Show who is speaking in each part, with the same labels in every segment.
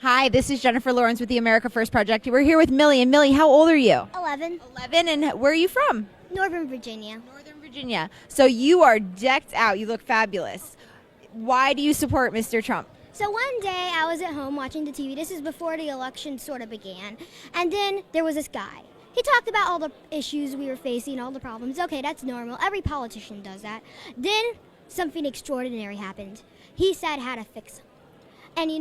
Speaker 1: Hi, this is Jennifer Lawrence with the America First Project. We're here with Millie. And Millie, how old are you?
Speaker 2: 11.
Speaker 1: 11, and where are you from?
Speaker 2: Northern Virginia.
Speaker 1: Northern Virginia. So you are decked out. You look fabulous. Why do you support Mr. Trump?
Speaker 2: So one day I was at home watching the TV. This is before the election sort of began. And then there was this guy. He talked about all the issues we were facing, all the problems. Okay, that's normal. Every politician does that. Then something extraordinary happened. He said how to fix them. And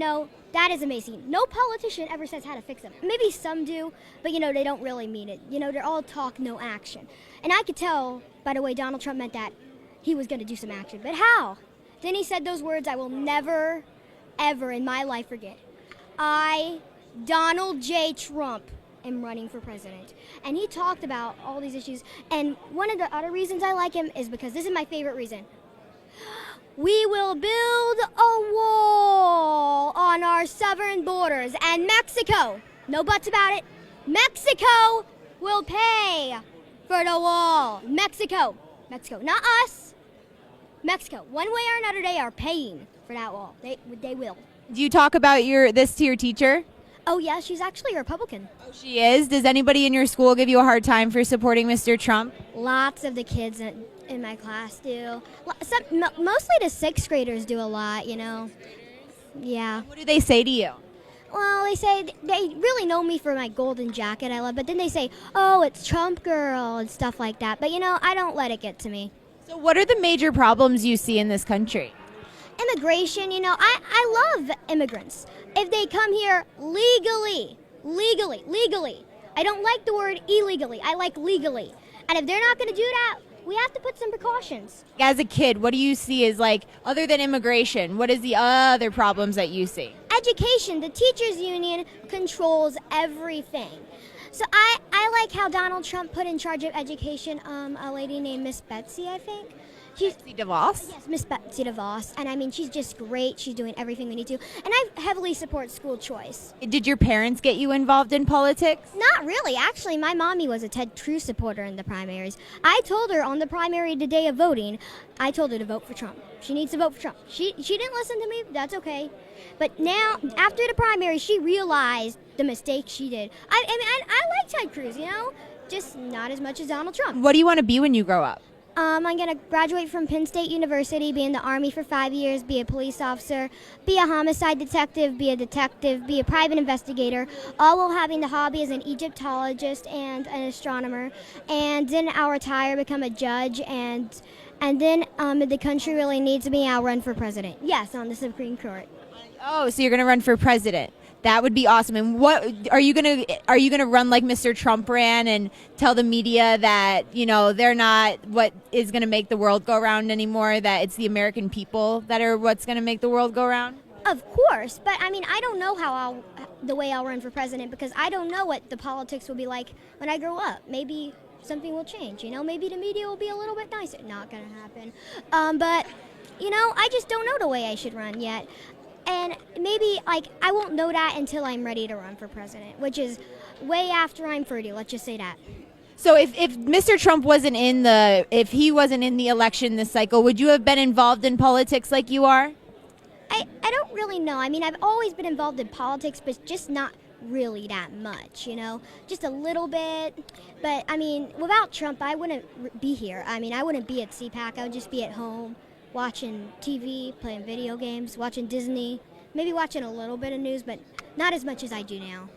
Speaker 2: that is amazing. No politician ever says how to fix them. Maybe some do, but they don't really mean it. They're all talk, no action. And I could tell by the way Donald Trump meant that he was going to do some action. But how? Then he said those words I will never, ever in my life forget. I, Donald J. Trump, am running for president. And he talked about all these issues. And one of the other reasons I like him is because this is my favorite reason. We will build a wall on our southern borders, and Mexico, no buts about it, Mexico will pay for the wall. Mexico, not us. Mexico, one way or another, they are paying for that wall. They will.
Speaker 1: Do you talk about this to your teacher?
Speaker 2: Oh, yeah, she's actually a Republican.
Speaker 1: Oh, she is? Does anybody in your school give you a hard time for supporting Mr. Trump?
Speaker 2: Lots of the kids in my class do. Mostly the sixth graders do a lot, Yeah.
Speaker 1: What do they say to you?
Speaker 2: Well, they say they really know me for my golden jacket I love, but then they say, oh, it's Trump girl and stuff like that. But, I don't let it get to me.
Speaker 1: So what are the major problems you see in this country?
Speaker 2: Immigration, I love immigrants. If they come here legally. I don't like the word illegally. I like legally. And if they're not going to do that, we have to put some precautions.
Speaker 1: As a kid, what do you see as other than immigration, what is the other problems that you see?
Speaker 2: Education. The teachers union controls everything. So I like how Donald Trump put in charge of education a lady named Miss Betsy, I think.
Speaker 1: Betsy DeVos?
Speaker 2: Yes, Miss Betsy DeVos. And she's just great. She's doing everything we need to. And I heavily support school choice.
Speaker 1: Did your parents get you involved in politics?
Speaker 2: Not really. Actually, my mommy was a Ted Cruz supporter in the primaries. I told her on the primary the day of voting, I told her to vote for Trump. She needs to vote for Trump. She didn't listen to me. That's okay. But now, after the primary, she realized the mistake she did. I like Ted Cruz, just not as much as Donald Trump.
Speaker 1: What do you want to be when you grow up?
Speaker 2: I'm going to graduate from Penn State University, be in the Army for 5 years, be a police officer, be a homicide detective, be a private investigator, all while having the hobby as an Egyptologist and an astronomer. And then I'll retire, become a judge, and then if the country really needs me, I'll run for president. Yes, on the Supreme Court.
Speaker 1: Oh, so you're going to run for president. That would be awesome. And what are you gonna run like Mr. Trump ran and tell the media that they're not what is gonna make the world go around anymore? That it's the American people that are what's gonna make the world go around?
Speaker 2: Of course, but I don't know the way I'll run for president because I don't know what the politics will be like when I grow up. Maybe something will change. Maybe the media will be a little bit nicer. Not gonna happen. But I just don't know the way I should run yet. And maybe, I won't know that until I'm ready to run for president, which is way after I'm 30, let's just say that.
Speaker 1: So if Mr. Trump wasn't in the election this cycle, would you have been involved in politics like you are?
Speaker 2: I don't really know. I've always been involved in politics, but just not really that much, just a little bit. But, without Trump, I wouldn't be here. I wouldn't be at CPAC. I would just be at home, watching TV, playing video games, watching Disney, maybe watching a little bit of news, but not as much as I do now.